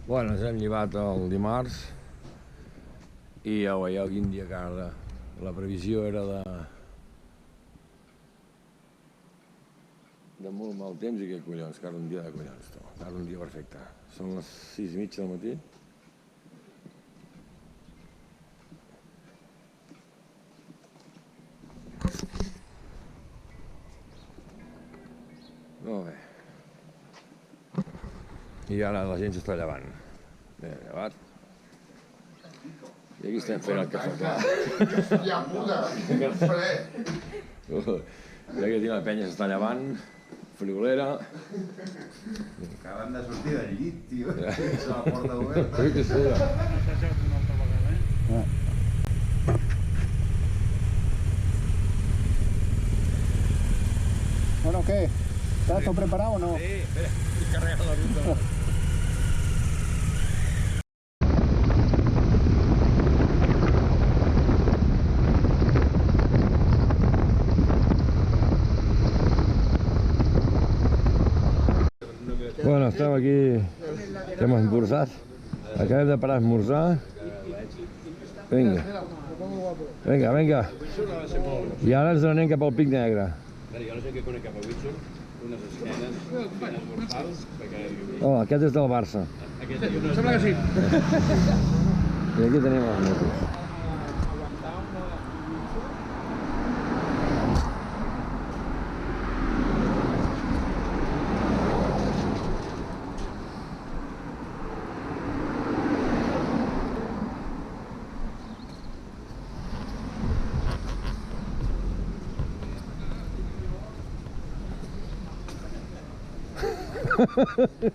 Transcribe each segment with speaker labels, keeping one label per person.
Speaker 1: Bueno, ens hem llevat el dimarts i ja veieu quin dia que ara. La previsió era de molt mal temps i què collons, que ara un dia de collons, ara un dia perfecte. Són les 6:30 del matí. Molt bé. I ara la gent s'està llevant. Bé, llevat. I aquí estem fent el cafè, clar.
Speaker 2: Ja, puta, fred.
Speaker 1: I aquí la penya s'està llevant, friolera.
Speaker 2: Acaben de sortir del llit, tio. És la porta oberta.
Speaker 1: Ui, que suda.
Speaker 3: Bueno, ¿qué? ¿Estás todo preparado o no?
Speaker 1: Sí, espera, carrega la ruta. Bueno, estem aquí, que hem esmorzat. Acabem de parar a esmorzar. Vinga. Vinga, vinga. I ara ens anem cap al Pic Negre.
Speaker 4: Jo no sé què conec cap a Whitson, unes esquenes, unes mortals, perquè...
Speaker 1: Oh, aquest és del Barça.
Speaker 4: Sembla que sí.
Speaker 1: I aquí tenim els motos.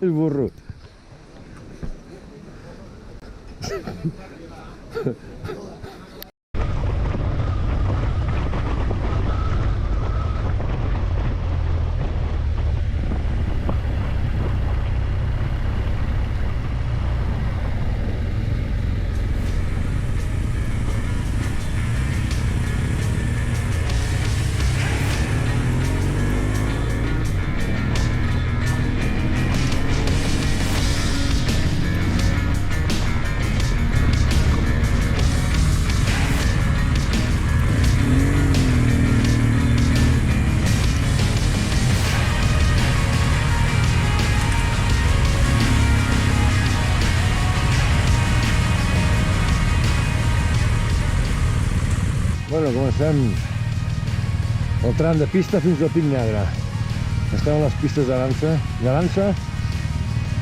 Speaker 1: El burro. Bueno, comencem el tram de pista fins al Pic Negre. Estem a les pistes d'Arança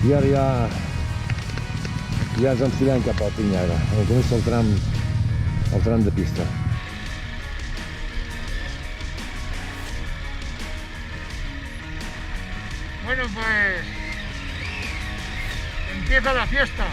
Speaker 1: i ara ja ens enfilem cap al Pic Negre. On comença el tram de pista.
Speaker 3: Bueno, pues empieza la fiesta.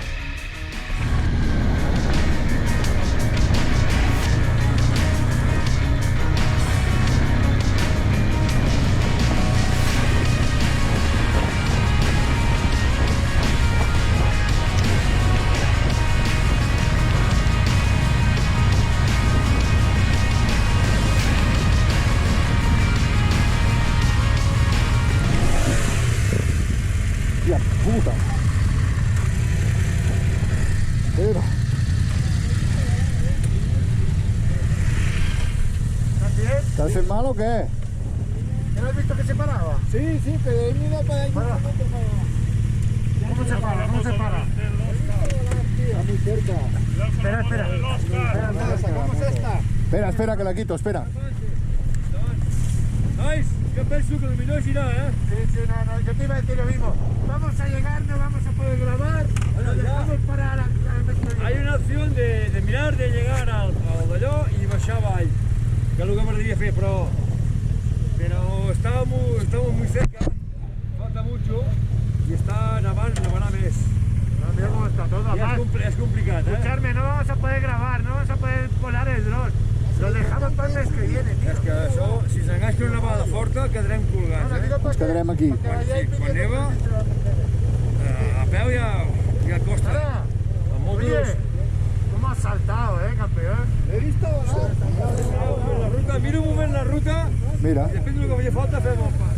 Speaker 3: Puta. Pero. ¿Estás en mal o qué?
Speaker 2: ¿No has visto que se paraba?
Speaker 3: Sí, sí, pero he ido para ahí.
Speaker 2: ¿Cómo se para? ¿Cómo se para?
Speaker 3: Está muy cerca.
Speaker 2: Espera, espera. ¿Cómo es esta?
Speaker 3: Espera, espera, que la quito, espera.
Speaker 4: Nois, jo penso que potser girà,
Speaker 2: Sí, no, yo te iba a decir lo mismo. Vamos a llegar, no vamos a poder grabar. Lo dejamos para la
Speaker 4: Hay una opción de mirar de llegar al d'allò i baixar avall, que és el que m'agradaria fer, però estamos muy cerca, falta mucho y está nevarà més.
Speaker 2: No, mira cómo está todo.
Speaker 4: I és complicat,
Speaker 2: Escucharme, no vamos a poder grabar, no vamos a poder volar el dron. Lo dejamos para el mes que viene, tío.
Speaker 4: És que això, si s'enganxa una nevada forta, quedarem colgats,
Speaker 3: Ens quedarem aquí.
Speaker 4: Quan neva, a peu ja costa.
Speaker 2: Ahora,
Speaker 4: Amb motos...
Speaker 2: oye, ¿cómo has saltado, campeón?
Speaker 3: He visto
Speaker 4: La ruta, mira un moment la ruta
Speaker 3: Mira.
Speaker 4: i després del que feia falta fem el pas.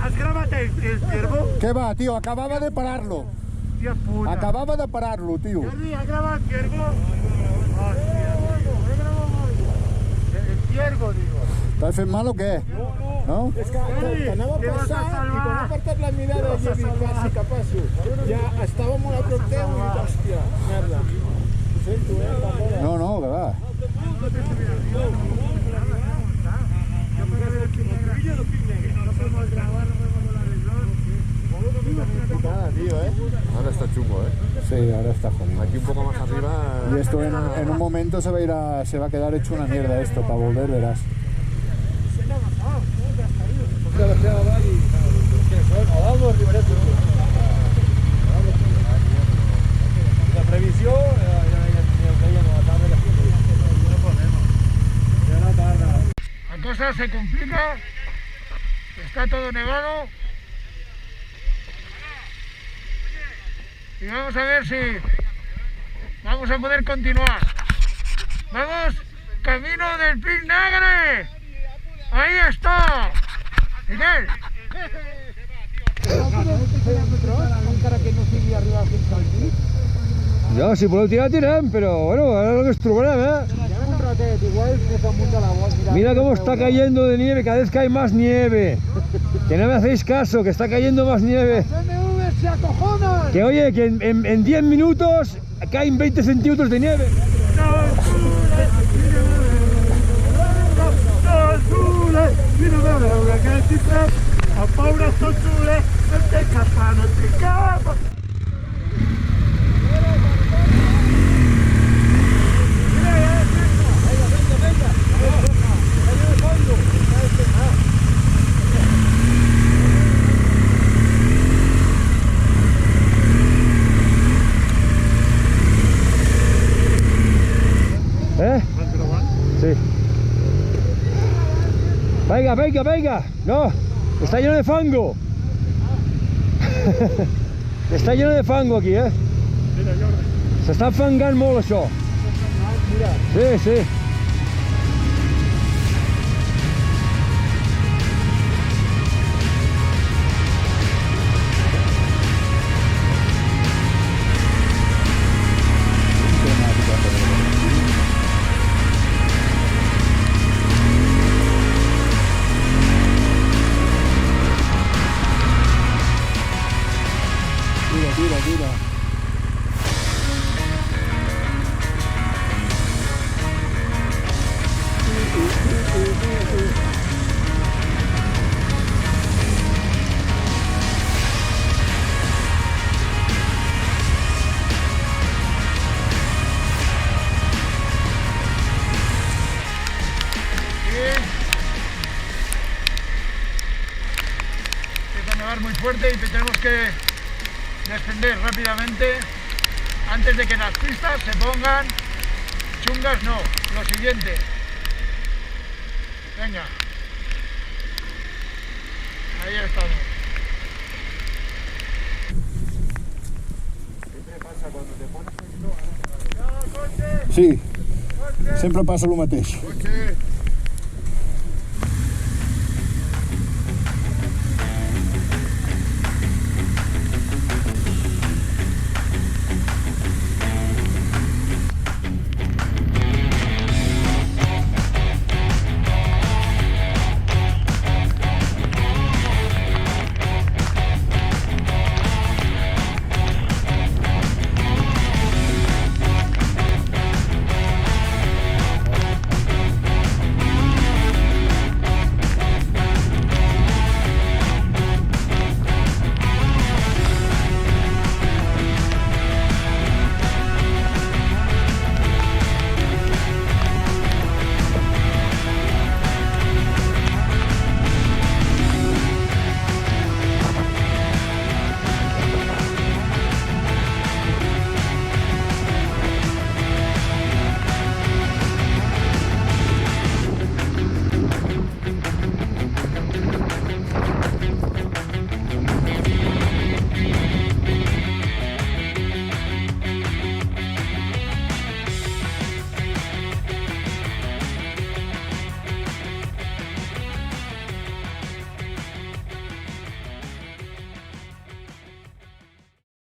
Speaker 2: Has gravat el ciervo?
Speaker 3: ¿Qué va, tío? Acababa de pararlo.
Speaker 2: Hòstia puta.
Speaker 3: Acababa de pararlo, tío.
Speaker 2: Jordi, ¿has grabado el ciervo? Hòstia, he grabado el ciervo, digo.
Speaker 3: ¿Estás fent mal o què? No?
Speaker 5: És que t'anava
Speaker 2: Te vas a
Speaker 5: passant i
Speaker 2: salvar.
Speaker 5: quan he apartat la mirada i he dit quasi que passo. Ja estava molt a prop teu i dic, hòstia, merda. Ho sento, perdona.
Speaker 3: No, no, que va.
Speaker 2: No podemos grabar, no podemos volar el dron.
Speaker 5: Nada, tío,
Speaker 6: Ahora está chungo, ¿eh?
Speaker 3: Sí, ahora está jodido.
Speaker 6: Aquí un poco más arriba.
Speaker 3: Y esto en un momento se va a quedar hecho una mierda esto, para volver verás.
Speaker 4: La previsió ja no tarda que no podemos. Ya no tarda.
Speaker 2: La cosa se complica, está todo nevado y vamos a ver si vamos a poder continuar. Vamos, camino del Pic Negre. Ahí está. Miguel.
Speaker 1: No, si voleu tirar, tirem, però bueno, ara lo que ens trobarem,
Speaker 5: Un ratet, igual des damunt de la bola.
Speaker 1: Mira cómo está cayendo de nieve, cada vez cae más nieve. Que no me hacéis caso, que está cayendo más nieve.
Speaker 5: BMW se acojonan.
Speaker 1: Que oye, que en 10 minutos caen 20 centímetros de nieve.
Speaker 2: A Paura Sosule, no te escapas, no te escapas.
Speaker 1: ¿Eh? Sí. Venga, venga, venga. No, está lleno de fango. Está lleno de fango aquí, ¿eh? Se està fangant molt això. Sí, sí.
Speaker 3: Tira.
Speaker 2: Empieza a nevar muy fuerte y tenemos que descender rápidamente antes de que las pistas se pongan chungas. No, lo siguiente. Venga. Ahí estamos.
Speaker 3: Sí, sempre passa el mateix.
Speaker 2: Coche.